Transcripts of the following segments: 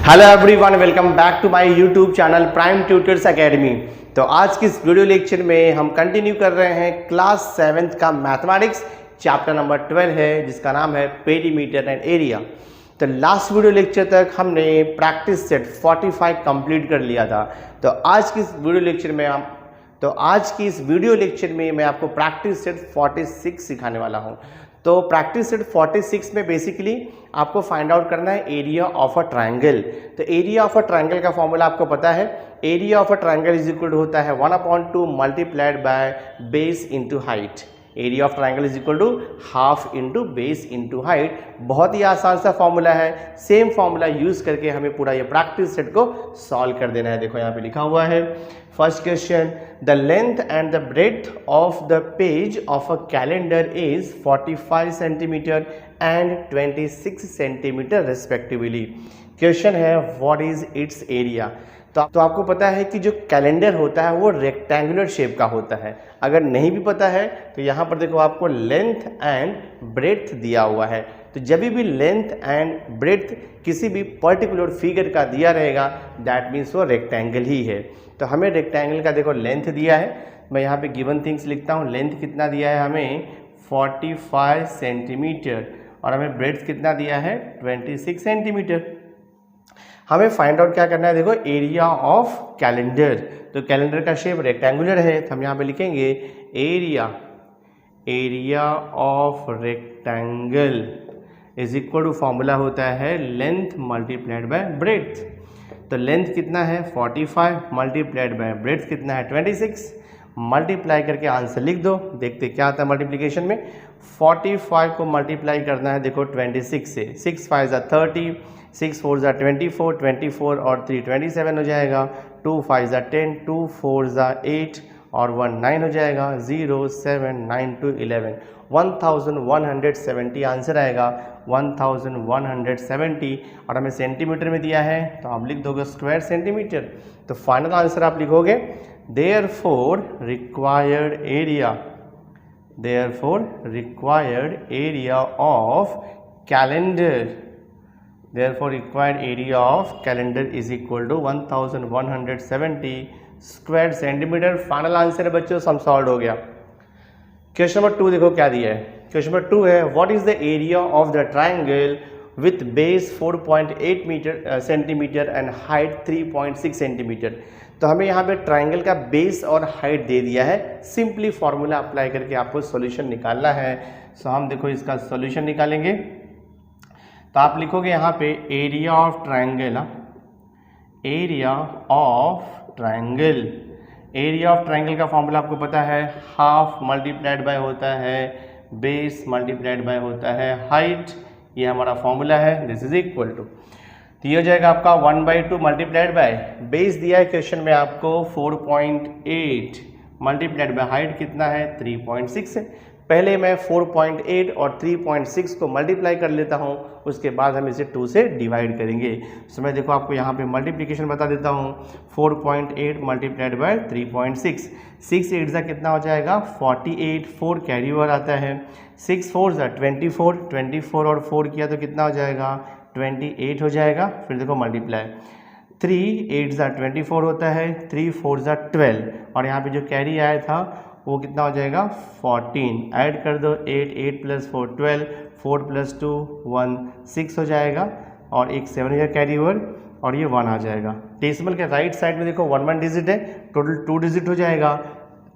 Hello everyone, welcome back to my YouTube channel Prime Tutors Academy. तो आज की इस वीडियो लेक्चर में हम कंटिन्यू कर रहे हैं क्लास 7th का मैथमेटिक्स चैप्टर नंबर 12 है, जिसका नाम है पेरीमीटर एंड एरिया। तो लास्ट वीडियो लेक्चर तक हमने प्रैक्टिस सेट 45 कंप्लीट कर लिया था। तो आज की इस वीडियो लेक्चर में मैं आपको प्रैक्टिस सेट 46 सिखाने वाला हूँ। तो प्रैक्टिस सेट 46 में बेसिकली आपको फाइंड आउट करना है एरिया ऑफ अ ट्रायंगल। तो एरिया ऑफ अ ट्रायंगल का फॉर्मूला आपको पता है, area of a triangle is equal to होता है 1/2 multiplied by base into height. Area of triangle is equal to half into base into height. बहुत ही आसान सा फॉर्मूला है। सेम फॉर्मूला यूज करके हमें पूरा ये प्रैक्टिस सेट को सॉल्व कर देना है। देखो यहाँ पे लिखा हुआ है, first question, the length and the breadth of the page of a calendar is 45 centimetre and 26 centimetre respectively. Question है व्हाट इज इट्स एरिया। तो आपको पता है कि जो कैलेंडर होता है वो रेक्टेंगुलर शेप का होता है। अगर नहीं भी पता है तो यहाँ पर देखो आपको लेंथ एंड ब्रेड्थ दिया हुआ है। तो जब भी लेंथ एंड ब्रेड्थ किसी भी पर्टिकुलर फिगर का दिया रहेगा दैट मीन्स वो रेक्टेंगल ही है। तो हमें रेक्टेंगल का देखो लेंथ दिया है, मैं यहाँ पे गिवन थिंग्स लिखता हूँ। लेंथ कितना दिया है हमें 45 सेंटीमीटर और हमें ब्रेड्थ कितना दिया है 26 सेंटीमीटर। हमें फाइंड आउट क्या करना है, देखो एरिया ऑफ कैलेंडर। तो कैलेंडर का शेप रेक्टेंगुलर है तो हम यहाँ पे लिखेंगे area of rectangle is equal to formula होता है लेंथ मल्टीप्लाइड बाय ब्रेड्थ। तो लेंथ कितना है 45 मल्टीप्लाइड बाय ब्रेड्थ कितना है 26। मल्टीप्लाई करके आंसर लिख दो, देखते क्या आता है मल्टीप्लिकेशन में। 45 को मल्टीप्लाई करना है देखो 26 से, 6 5 30, 6 4 24, 24 और 3 27 हो जाएगा, 2 5 10, 2 4 8 और 1 9 हो जाएगा, 0 7 9 2 11, 1170 आंसर आएगा 1170। और हमें सेंटीमीटर में दिया है तो आप लिख दोगे स्क्वायर सेंटीमीटर। तो फाइनल आंसर आप लिखोगे therefore required area of calendar is equal to 1170 square centimetre. Final answer है बच्चों, सम सॉल्व हो गया। क्वेश्चन नंबर 2 देखो क्या दिया है। क्वेश्चन नंबर 2 है what is the area of the triangle with base 4.8 centimetre and height 3.6 centimetre. तो हमें यहाँ पे ट्रायंगल का बेस और हाइट दे दिया है। सिंपली फॉर्मूला अप्लाई करके आपको सॉल्यूशन निकालना है। सो हम देखो इसका सॉल्यूशन निकालेंगे। तो आप लिखोगे यहाँ पे area of triangle, area of triangle का फॉर्मूला आपको पता है, हाफ मल्टीप्लाइड बाय होता है बेस मल्टीप्लाइड बाय होता है हाइट। ये हमारा फॉर्मूला है, दिस इज इक्वल टू, तो ये हो जाएगा आपका 1/2 मल्टीप्लाइड बाय बेस दिया है क्वेश्चन में आपको 4.8 मल्टीप्लाइड बाय हाइट कितना है 3.6 है। पहले मैं 4.8 और 3.6 को मल्टीप्लाई कर लेता हूँ, उसके बाद हम इसे 2 से डिवाइड करेंगे। सो मैं देखो आपको यहाँ पे मल्टीप्लिकेशन बता देता हूँ। 4.8 मल्टीप्लाइड बाय 3.6, 6 8 ज़ा कितना हो जाएगा 48, 4 कैरी ओवर आता है, 6 4 ज़ा 24, 24 और 4 किया तो कितना हो जाएगा 28 हो जाएगा। फिर देखो मल्टीप्लाई 3 8 ज़ा 24 होता है, 3 4 ज़ा 12 और यहाँ पे जो कैरी आया था वो कितना हो जाएगा 14। ऐड कर दो 8 8 + 4 12, 4 + 2 1 6 हो जाएगा और एक 7 का कैरी ओवर और ये 1 आ जाएगा। डेसिमल के राइट साइड में देखो 1 1 डिजिट है, टोटल 2 डिजिट हो जाएगा।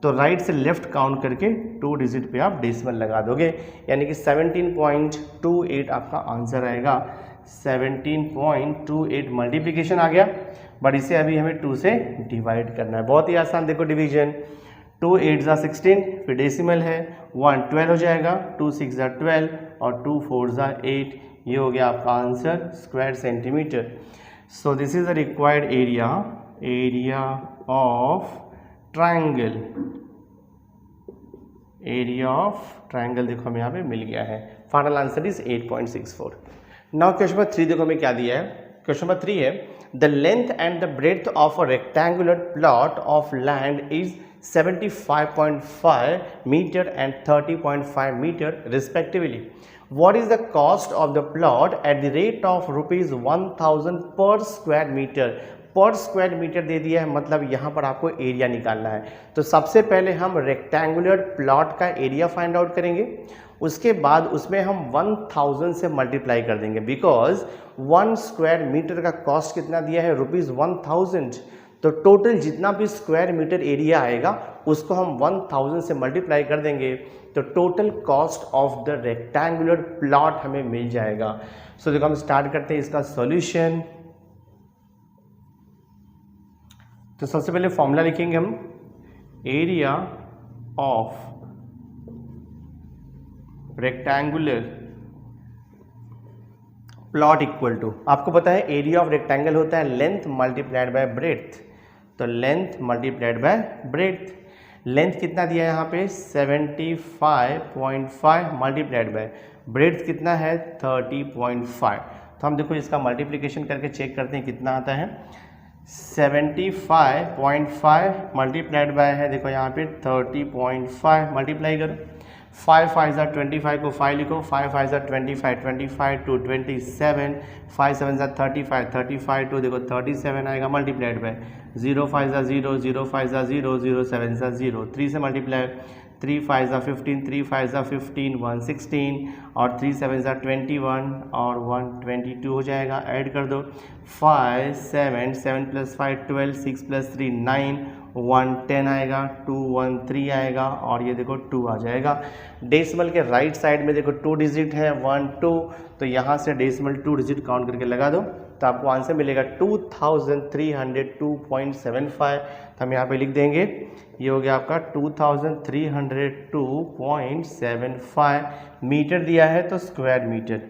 तो राइट से लेफ्ट काउंट करके 2 डिजिट पे आप डेसिमल लगा दोगे, यानी कि 17.28 आपका आंसर आएगा। 17.28 मल्टीप्लिकेशन आ गया, बट इसे अभी हमें 2 से डिवाइड करना है। बहुत ही आसान, देखो डिवीजन 2 8 ज़ा 16, फिर डेसिमल है 1 12 हो जाएगा, 2 6 ज़ा 12 और 2 4 ज़ा 8। ये हो गया आपका answer square centimetre. So this is the required area of triangle. Area of triangle देखो हमें यहाँ पे मिल गया है। Final answer is 8.64। Now question number 3 देखो हमें क्या दिया है। क्वेश्चन नंबर 3 है the length and the breadth of a rectangular plot of land is 75.5 metre and 30.5 metre respectively. What is the cost of the plot at the rate of ₹1000 per square metre. Per square metre दे दिया है, मतलब यहाँ पर आपको area निकालना है। तो सबसे पहले हम रेक्टेंगुलर प्लॉट का एरिया फाइंड आउट करेंगे, उसके बाद उसमें हम 1000 से मल्टीप्लाई कर देंगे, बिकॉज 1 स्क्वायर मीटर का कॉस्ट कितना दिया है, ₹1000। तो टोटल जितना भी स्क्वायर मीटर एरिया आएगा उसको हम 1000 से मल्टीप्लाई कर देंगे, तो total cost of the rectangular plot हमें मिल जाएगा। सो देखो हम स्टार्ट करते हैं इसका सॉल्यूशन। तो सबसे पहले फॉर्मूला लिखेंगे हम, area of rectangular plot equal to, आपको पता है एरिया ऑफ रेक्टेंगल होता है लेंथ मल्टीप्लाइड बाय ब्रेड्थ, तो length multiplied by breadth. Length कितना दिया है यहाँ पे 75.5 मल्टीप्लाइड बाय ब्रेड्थ कितना है 30.5। तो हम देखो इसका मल्टीप्लिकेशन करके चेक करते हैं कितना आता है। 75.5 मल्टीप्लाइड बाय है, देखो यहाँ पे 30.5 मल्टीप्लाई करो। 5 5 ज़ा 25 को 5 लिखो, 5 5 ज़ा 25, 25 टू 27, 5 7 ज़ा 35, 35 टू देखो 37 आएगा मल्टीप्लाइड बाय 0 5 ज़ा 0, 0 5 ज़ा 0, 0 7 ज़ा 0, 3 से मल्टीप्लाई 3 5 ज़ा 15, 3 5 ज़ा 15, 116 और 3 7 ज़ा 21 और 122 हो जाएगा। ऐड कर दो 5 7 7 + 5 12, 6 + 3 9, 1 10 आएगा, 2 1 3 आएगा और ये देखो 2 आ जाएगा। डेसिमल के राइट साइड में देखो 2 डिजिट है 1 2, तो यहाँ से डेसिमल 2 डिजिट काउंट करके लगा दो तो आपको आंसर मिलेगा 2302.75। तो हम यहाँ पे लिख देंगे, ये हो गया आपका 2302.75 मीटर दिया है तो स्क्वायर मीटर।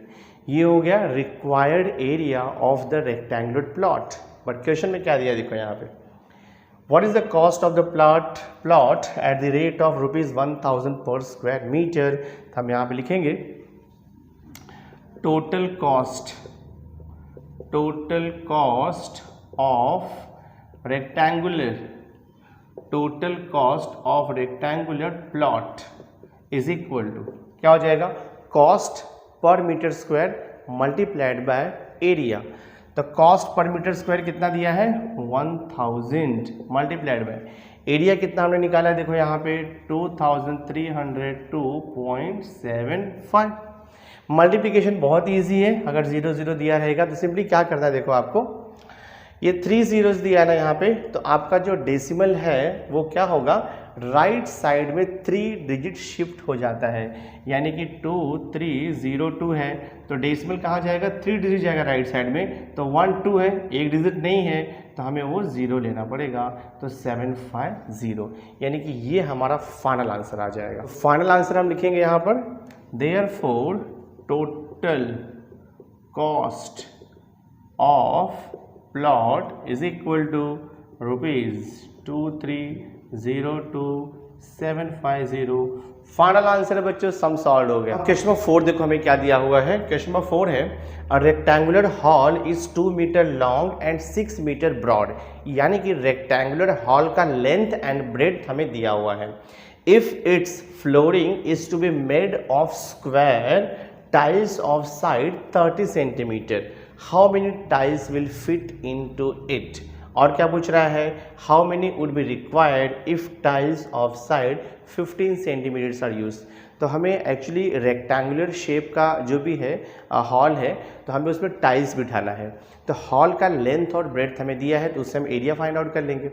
ये हो गया required area of the rectangular plot. But question में क्या दिया देखो यहाँ पे, What is the cost of the plot at the rate of ₹1000 per square meter। हम यहाँ पे लिखेंगे total cost of rectangular plot is equal to, क्या हो जाएगा, cost per metre square multiplied by area. तो कॉस्ट पर मीटर स्क्वायर कितना दिया है 1000 मल्टीप्लाइड बाय एरिया कितना हमने निकाला है, देखो यहाँ पे 2302.75। मल्टीप्लिकेशन बहुत इजी है, अगर 0 0 दिया रहेगा तो सिंपली क्या करना है, देखो आपको ये 3 zeros दिया है ना यहाँ पे, तो आपका जो डेसिमल है वो क्या होगा, राइट साइड में 3 डिजिट शिफ्ट हो जाता है, यानी कि 2302 है तो डेसिमल कहाँ जाएगा, 3 डिजिट जाएगा राइट साइड में, तो 1 2 है, एक डिजिट नहीं है तो हमें वो 0 लेना पड़ेगा, तो 750, यानी कि ये हमारा फाइनल आंसर आ जाएगा। फाइनल आंसर हम लिखेंगे यहाँ पर, therefore total cost of plot is equal to ₹2302,750। Final answer है बच्चों, सम सॉल्व हो गया। क्वेश्चन नंबर 4 देखो हमें क्या दिया हुआ है। क्वेश्चन नंबर 4 है, a rectangular hall is 2 metre long and 6 metre broad, यानी कि रेक्टेंगुलर हॉल का लेंथ एंड ब्रेड्थ हमें दिया हुआ है। If it's flooring is to be made of square tiles of side 30 centimetre, how many tiles will fit into it. और क्या पूछ रहा है, how many would be required if tiles of side 15 centimetres are use. तो हमें actually rectangular shape का जो भी है हॉल है, तो हमें उसमें टाइल्स बिठाना है। तो हॉल का लेंथ और ब्रेड्थ हमें दिया है, तो उससे हम एरिया फाइंड आउट कर लेंगे।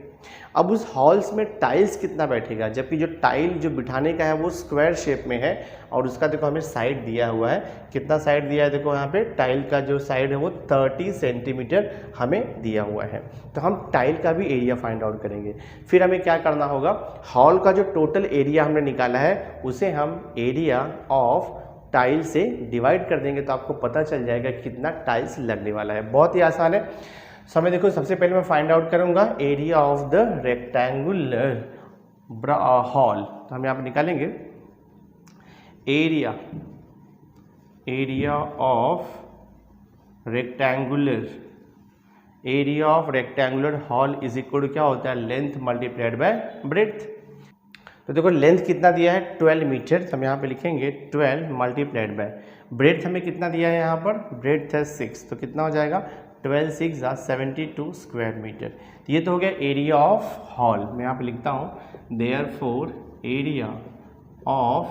अब उस हॉल्स में टाइल्स कितना बैठेगा, जबकि जो टाइल जो बिठाने का है वो स्क्वायर शेप में है, और उसका देखो हमें साइड दिया हुआ है, कितना साइड दिया है, देखो यहाँ पे टाइल का जो साइड है वो 30 सेंटीमीटर हमें दिया हुआ है। तो हम टाइल का भी एरिया फाइंड आउट करेंगे। फिर हमें क्या करना होगा, हॉल का जो टोटल एरिया हमने निकाला है उसे हम एरिया ऑफ टाइल से डिवाइड कर देंगे, तो आपको पता चल जाएगा कितना टाइल्स लगने वाला है। बहुत ही आसान है। समय देखो, सबसे पहले मैं फाइंड आउट करूंगा area of the rectangular hall. तो हम यहाँ पर निकालेंगे area of rectangular hall is equal to क्या होता है, लेंथ मल्टीप्लाइड बाय ब्रेड्थ। तो देखो लेंथ कितना दिया है 12 मीटर, तो हम यहाँ पे लिखेंगे 12 मल्टीप्लाइड बाय ब्रेड्थ हमें कितना दिया है यहाँ पर, ब्रेड्थ है 6, तो कितना हो जाएगा 12 6 72 स्क्वायर मीटर। ये तो हो गया एरिया ऑफ हॉल। मैं यहाँ पे लिखता हूँ therefore area of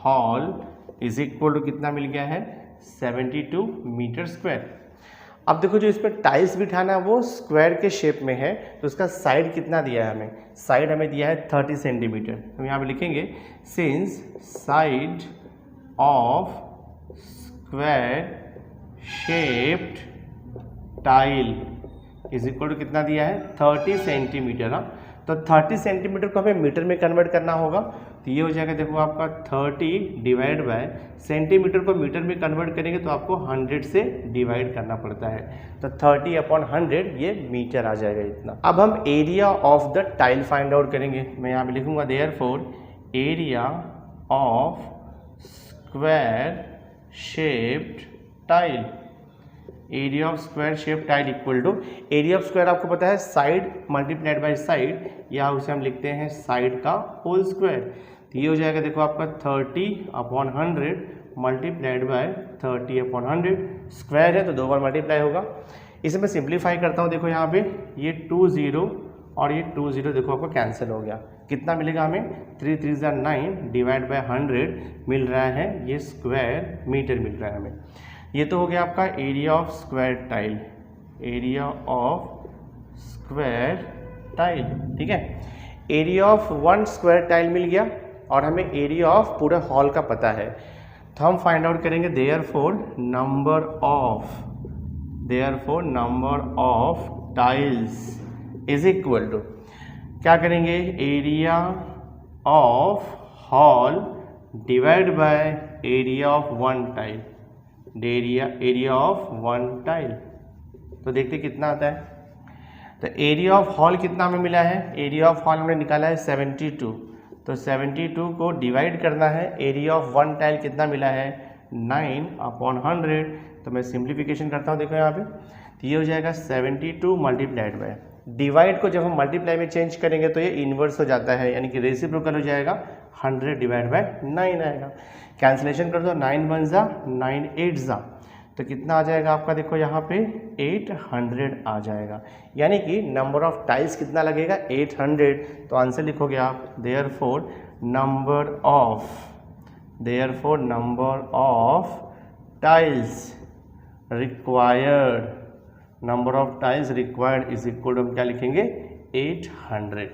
hall is equal to कितना मिल गया है 72 मीटर स्क्वायर। अब देखो जो इस पर टाइल्स बिठाना है वो स्क्वायर के शेप में है, तो उसका साइड कितना दिया है हमें, साइड हमें दिया है 30 सेंटीमीटर। तो यहाँ पे लिखेंगे since side of square shaped tile is equal to कितना दिया है 30 सेंटीमीटर। हाँ, तो 30 सेंटीमीटर को हमें मीटर में कन्वर्ट करना होगा, तो ये हो जाएगा देखो आपका 30 डिवाइड बाय सेंटीमीटर को मीटर में कन्वर्ट करेंगे तो आपको 100 से डिवाइड करना पड़ता है, तो 30/100 ये मीटर आ जाएगा इतना। अब हम area of the tile find out करेंगे। मैं यहाँ पे लिखूंगा therefore area of square shaped tile, area of square shape tile equal to area of square आपको पता है साइड मल्टीप्लाइड बाय साइड, या उसे हम लिखते हैं साइड का होल स्क्वायर। तो ये हो जाएगा देखो आपका 30/100 मल्टीप्लाइड बाय 30/100, स्क्वायर है तो 2 बार मल्टीप्लाई होगा। इसे मैं सिंप्लीफाई करता हूँ, देखो यहाँ पे ये 2 0 और ये 2 0 देखो आपको कैंसिल हो गया, कितना मिलेगा हमें 3 3 9 डिवाइड बाय 100 मिल रहा है, ये स्क्वायर मीटर मिल रहा है हमें। ये तो हो गया आपका area of square tile, area of square tile, ठीक है। एरिया ऑफ 1 स्क्वायर टाइल मिल गया और हमें एरिया ऑफ पूरा हॉल का पता है, तो हम फाइंड आउट करेंगे therefore number of tiles is equal to क्या करेंगे area of hall divide by area of 1 tile, area of 1 tile. तो देखते कितना आता है, तो एरिया ऑफ हॉल कितना हमें मिला है, एरिया ऑफ हॉल हमने निकाला है 72, तो 72 को डिवाइड करना है, एरिया ऑफ 1 टाइल कितना मिला है 9/100। तो मैं सिंप्लीफिकेशन करता हूँ, देखो यहाँ पे, तो ये हो जाएगा 72 मल्टीप्लाइड बाय, डिवाइड को जब हम मल्टीप्लाई में चेंज करेंगे तो ये इन्वर्स हो जाता है, यानी कि रेसिप्रोकल हो जाएगा, 100 डिवाइड बाय 9 आएगा। कैंसिलेशन कर दो, 9 1 जा 9 8 जा, तो कितना आ जाएगा आपका, देखो यहाँ पे 800 आ जाएगा, यानी कि नंबर ऑफ टाइल्स कितना लगेगा 800। तो आंसर लिखोगे आप therefore number of tiles required is equal to हम क्या लिखेंगे 800।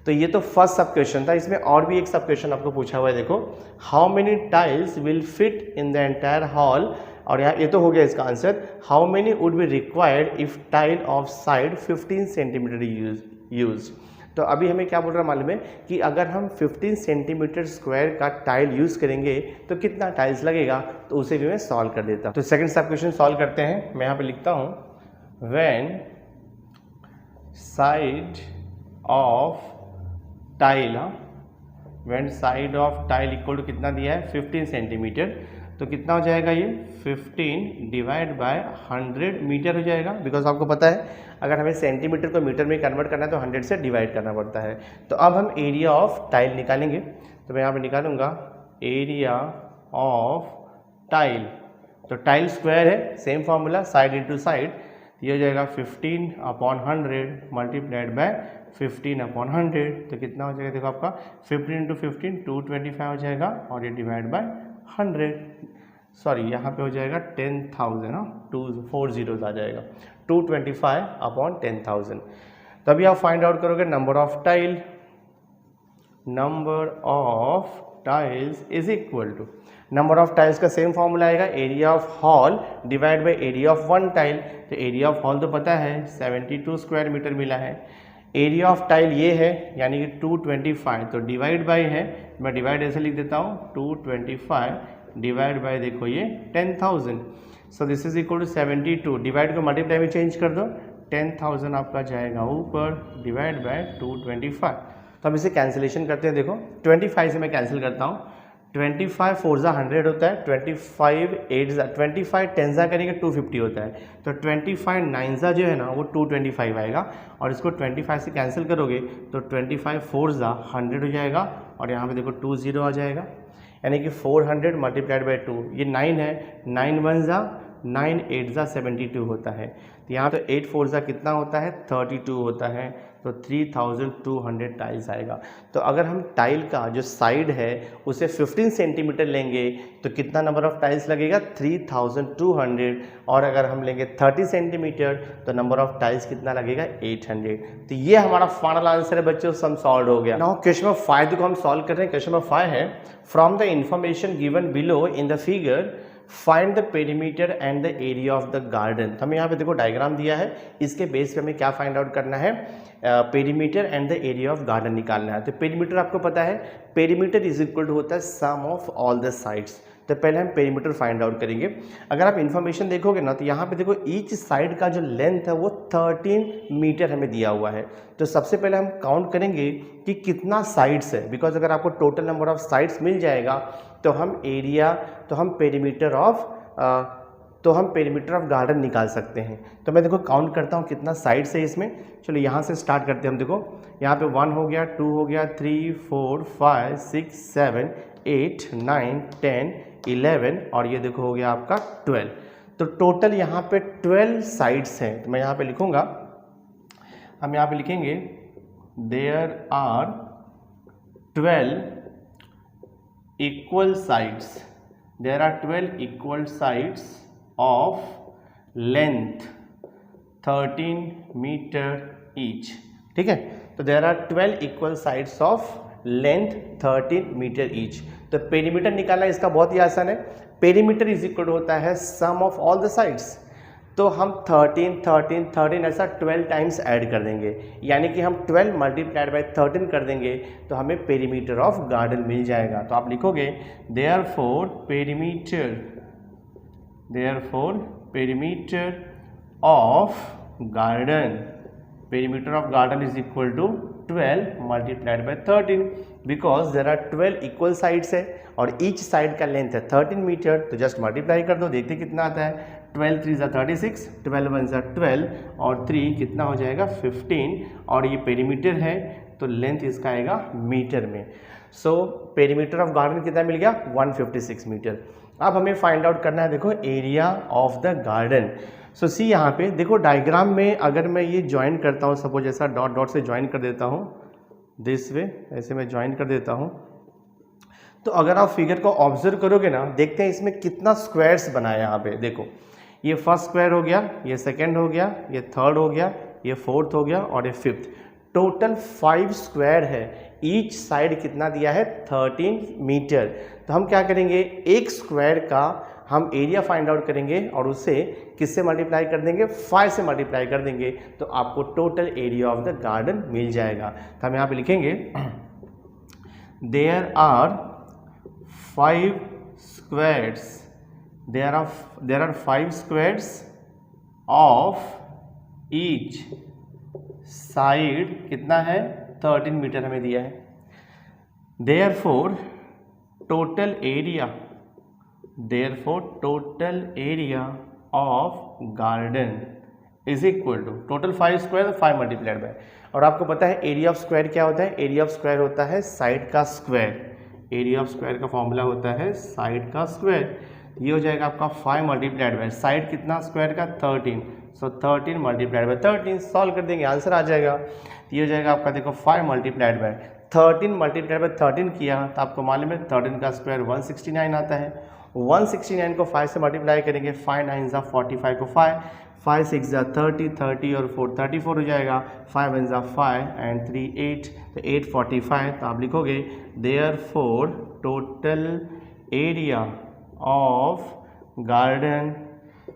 तो ये तो फर्स्ट सब क्वेश्चन था। इसमें और भी एक सब क्वेश्चन आपको पूछा हुआ है, देखो how many tiles will fit in the entire hall, और यहाँ ये तो हो गया इसका answer, how many would be required if tile of side 15 centimetre use. तो अभी हमें क्या बोल रहा है मालूम है कि अगर हम 15 सेंटीमीटर स्क्वायर का टाइल यूज़ करेंगे तो कितना टाइल्स लगेगा, तो उसे भी मैं सॉल्व कर देता हूँ। तो सेकंड सब क्वेश्चन सॉल्व करते हैं। मैं यहाँ पे लिखता हूँ when side of tile, when side of tile equal to कितना दिया है 15 सेंटीमीटर, तो कितना हो जाएगा ये 15 डिवाइड बाय 100 मीटर हो जाएगा, बिकॉज आपको पता है अगर हमें सेंटीमीटर को मीटर में कन्वर्ट करना है तो 100 से डिवाइड करना पड़ता है। तो अब हम एरिया ऑफ टाइल निकालेंगे, तो मैं यहाँ पे निकालूंगा एरिया ऑफ टाइल, तो टाइल स्क्वायर है, same formula side into side, ये हो जाएगा 15/100 मल्टीप्लाइड बाय 15/100, तो कितना हो जाएगा देखो आपका 15 × 15 225 हो जाएगा, और ये डिवाइड बाय 100, सॉरी यहाँ पे हो जाएगा 10,000, हाँ 4 zeros आ जाएगा, 225/10,000। तभी आप फाइंड आउट करोगे number of tiles is equal to, number of tiles का सेम फॉर्मूला आएगा area of hall divide by area of 1 tile. तो एरिया ऑफ हॉल तो पता है 72 स्क्वायर मीटर मिला है, एरिया ऑफ टाइल ये है यानी कि 225, तो डिवाइड बाय है, मैं डिवाइड ऐसे लिख देता हूँ 225 डिवाइड बाय देखो ये 10,000, so this is equal to 72, divide को मल्टीप्लाई में चेंज कर दो, 10,000 आपका जाएगा ऊपर डिवाइड बाय 225। तो हम इसे कैंसिलेशन करते हैं, देखो 25 से मैं कैंसिल करता हूँ, 25 4 जा 100 होता है, 25 8 जा 25 10 जा करेंगे 250 होता है, तो 25 9 जा जो है ना वो 225 आएगा, और इसको 25 से कैंसिल करोगे तो 25 4 जा 100 हो जाएगा, और यहाँ पे देखो 2 0 आ जाएगा, यानी कि 400 मल्टीप्लाइड बाई 2, ये 9 है, 9 1 जा 9, 8 जा 72 होता है। तो यहाँ पे 8 4 जा कितना होता है 32 होता है, तो 3200 टाइल्स आएगा। तो अगर हम टाइल का जो साइड है उसे 15 सेंटीमीटर लेंगे तो कितना नंबर ऑफ टाइल्स लगेगा 3200, और अगर हम लेंगे 30 सेंटीमीटर तो नंबर ऑफ टाइल्स कितना लगेगा 800। तो ये हमारा फाइनल आंसर है बच्चों, सम सॉल्व हो गया। नाउ क्वेश्चन नंबर 5 को हम सॉल्व कर रहे हैं। क्वेश्चन नंबर 5 है, from the information given below in the figure find the perimeter and the area of the garden. तो हमें यहाँ पे देखो डायग्राम दिया है, इसके बेस पे हमें क्या फाइंड आउट करना है, perimeter and the area of garden निकालना है। तो पेरीमीटर आपको पता है, पेरीमीटर इज इक्वल टू होता है सम ऑफ ऑल द साइड्स। तो पहले हम पेरीमीटर फाइंड आउट करेंगे। अगर आप इन्फॉर्मेशन देखोगे ना तो यहाँ पे देखो ईच साइड का जो लेंथ है वो 13 मीटर हमें दिया हुआ है। तो सबसे पहले हम काउंट करेंगे कि कितना साइड्स है, बिकॉज अगर आपको टोटल नंबर ऑफ साइड्स मिल जाएगा तो हम एरिया, तो हम पेरीमीटर ऑफ गार्डन निकाल सकते हैं। तो मैं देखो काउंट करता हूँ कितना साइड्स है इसमें। चलो यहाँ से स्टार्ट करते हैं हम। देखो यहाँ पे 1 हो गया, 2 हो गया, 3 4 5 6 7 8 9 10 11 और ये देखो हो गया आपका 12। तो टोटल यहाँ पे 12 साइड्स हैं। तो मैं यहाँ पे लिखूँगा, हम यहाँ पे लिखेंगे there are 12 equal sides, there are 12 equal sides of length 13 meter each। ठीक है, तो there are 12 equal sides of length 13 meter each। तो पेरीमीटर निकालना इसका बहुत ही आसान है। पेरीमीटर इज इक्वल होता है सम ऑफ ऑल द साइड्स। तो हम 13 13 13 ऐसा 12 टाइम्स ऐड कर देंगे, यानी कि हम 12 मल्टीप्लाइड बाई 13 कर देंगे तो हमें पेरीमीटर ऑफ गार्डन मिल जाएगा। तो आप लिखोगे therefore perimeter of garden, perimeter of garden is equal to 12 multiplied by 13, because there are 12 equal sides है और ईच साइड का लेंथ है 13 मीटर। तो जस्ट मल्टीप्लाई कर दो, देखते कितना आता है। 12 3 ज़ा 36, 12 1 ज़ा 12 और 3 कितना हो जाएगा 15, और ये पेरीमीटर है तो लेंथ इसका आएगा मीटर में। सो पेरीमीटर ऑफ गार्डन कितना मिल गया 156 मीटर। अब हमें फाइंड आउट करना है देखो एरिया ऑफ द गार्डन। सो सी यहाँ पे देखो डायग्राम में अगर मैं ये ज्वाइन करता हूँ, सपोज ऐसा डॉट डॉट से ज्वाइन कर देता हूँ, दिस वे ऐसे मैं ज्वाइन कर देता हूँ, तो अगर आप फिगर को ऑब्जर्व करोगे ना, देखते हैं इसमें कितना स्क्वायर्स बना है। यहाँ पे देखो ये फर्स्ट स्क्वायर हो गया, ये सेकंड हो गया, ये थर्ड हो गया, ये फोर्थ हो गया और ये फिफ्थ। टोटल 5 स्क्वायर है। ईच साइड कितना दिया है 13 मीटर। तो हम क्या करेंगे, एक स्क्वायर का हम एरिया फाइंड आउट करेंगे और उसे किससे मल्टीप्लाई कर देंगे 5 से मल्टीप्लाई कर देंगे, तो आपको total area of the garden मिल जाएगा। तो हम यहाँ पे लिखेंगे there are 5 squares, there are 5 squares of each side कितना है 13 मीटर हमें दिया है। therefore total area of garden is equal to total 5 square 5 multiplied by, और आपको पता है एरिया ऑफ स्क्वायर क्या होता है, एरिया ऑफ स्क्वायर होता है साइड का स्क्वायर। एरिया ऑफ स्क्वायर का फॉर्मूला होता है साइड का स्क्वायर। ये हो जाएगा आपका 5 मल्टीप्लाइड बाय साइड कितना स्क्वायर का 13, सो 13 मल्टीप्लाइड बाय 13 सॉल्व कर देंगे आंसर आ जाएगा। ये हो जाएगा आपका देखो 5 मल्टीप्लाइड बाय 13 मल्टीप्लाइड बाय 13 किया तो आपको मालूम है 13 का स्क्वायर 169 आता है। 169 को 5 से मल्टीप्लाई करेंगे, 5 9 ज़ा 45 को 5 6 ज़ा 30 30 और 4 34 हो जाएगा, 5 1 ज़ा 5 एंड 3 8, तो 845। तो आप लिखोगे therefore total area of garden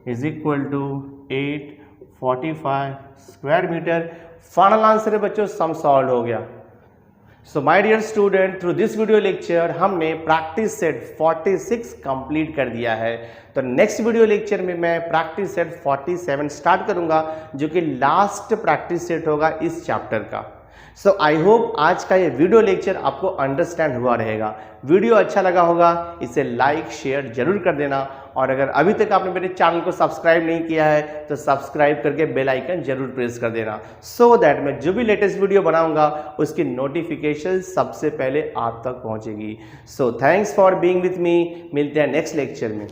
is equal to 845 square metre. Final answer है बच्चों, सम सॉल्व हो गया। So my dear student, through this video lecture हमने प्रैक्टिस सेट 46 कंप्लीट कर दिया है। तो नेक्स्ट वीडियो लेक्चर में मैं प्रैक्टिस सेट 47 स्टार्ट करूंगा, जो कि लास्ट प्रैक्टिस सेट होगा इस चैप्टर का। सो आई होप आज का ये वीडियो लेक्चर आपको अंडरस्टैंड हुआ रहेगा। वीडियो अच्छा लगा होगा इसे लाइक शेयर जरूर कर देना, और अगर अभी तक आपने मेरे चैनल को सब्सक्राइब नहीं किया है तो सब्सक्राइब करके बेल आइकन जरूर प्रेस कर देना, सो दैट मैं जो भी लेटेस्ट वीडियो बनाऊंगा उसकी नोटिफिकेशन सबसे पहले आप तक पहुंचेगी। So thanks for being with me, मिलते हैं नेक्स्ट लेक्चर में।